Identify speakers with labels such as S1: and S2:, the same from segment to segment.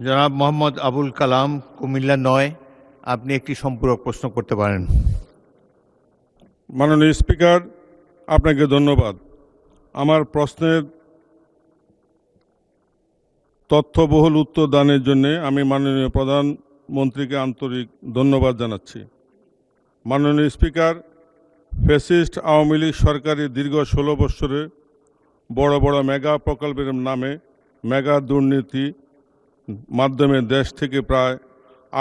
S1: জনাব মোহাম্মদ আবুল কালাম, কুমিল্লা ৯, আপনি একটি সম্পূরক প্রশ্ন করতে পারেন।
S2: মাননীয় স্পিকার, আপনাকে ধন্যবাদ। আমার প্রশ্নের তথ্যবহুল উত্তর দানের জন্য আমি মাননীয় প্রধানমন্ত্রীকে আন্তরিক ধন্যবাদ জানাচ্ছি। মাননীয় স্পিকার, ফ্যাসিস্ট আওয়ামী লীগ সরকারের দীর্ঘ 16 বছরে বড় বড় মেগা প্রকল্পের নামে মেগা দুর্নীতি মাধ্যমে দেশ থেকে প্রায়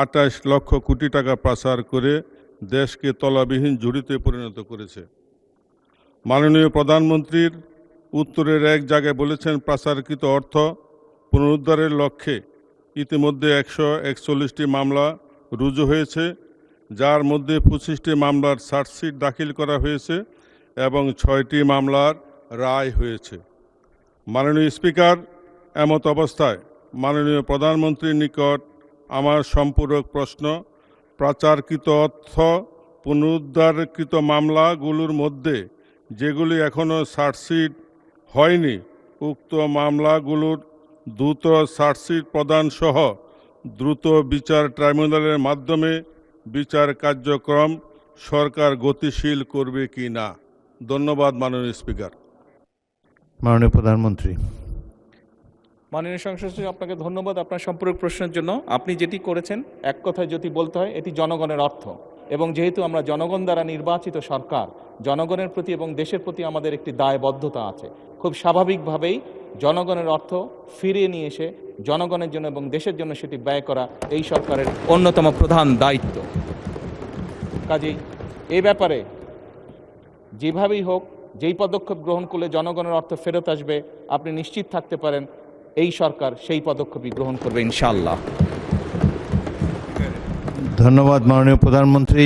S2: 28 লক্ষ কোটি টাকা পাচার করে দেশকে তলাবিহীন ঝুড়িতে পরিণত করেছে। মাননীয় প্রধানমন্ত্রীর উত্তরের এক জায়গায় বলেছেন, পাচারকৃত অর্থ পুনরুদ্ধারের লক্ষ্যে ইতিমধ্যে 141টি মামলা রুজু হয়েছে, যার মধ্যে 25টি মামলার চার্জশিট দাখিল করা হয়েছে এবং 6টি মামলার রায় হয়েছে। মাননীয় স্পিকার, এমত অবস্থায় মাননীয় প্রধানমন্ত্রীর নিকট আমার সম্পূরক প্রশ্ন, পাচারকৃত অর্থ পুনরুদ্ধারকৃত মামলাগুলোর মধ্যে যেগুলি এখনও চার্জশিট হয়নি, উক্ত মামলাগুলোর দ্রুত চার্জশিট প্রদান সহ দ্রুত বিচার ট্রাইব্যুনালের মাধ্যমে বিচার কার্যক্রম সরকার গতিশীল করবে কি না। ধন্যবাদ মাননীয় স্পিকার।
S1: মাননীয় প্রধানমন্ত্রী।
S3: মাননীয় সংসদ সদস্য, আপনাকে ধন্যবাদ আপনার সম্পূরক প্রশ্নের জন্য। আপনি যেটি করেছেন, এক কথায় যদি বলতে হয়, এটি জনগণের অর্থ, এবং যেহেতু আমরা জনগণ দ্বারা নির্বাচিত সরকার, জনগণের প্রতি এবং দেশের প্রতি আমাদের একটি দায়বদ্ধতা আছে। খুব স্বাভাবিকভাবেই জনগণের অর্থ ফিরিয়ে নিয়ে এসে জনগণের জন্য এবং দেশের জন্য সেটি ব্যয় করা এই সরকারের অন্যতম প্রধান দায়িত্ব। কাজেই এই ব্যাপারে যেভাবেই হোক, যেই পদক্ষেপ গ্রহণ করলে জনগণের অর্থ ফেরত আসবে, আপনি নিশ্চিত থাকতে পারেন এই সরকার সেই পদক্ষেপই গ্রহণ করবে ইনশাআল্লাহ।
S1: ধন্যবাদ মাননীয় প্রধানমন্ত্রী।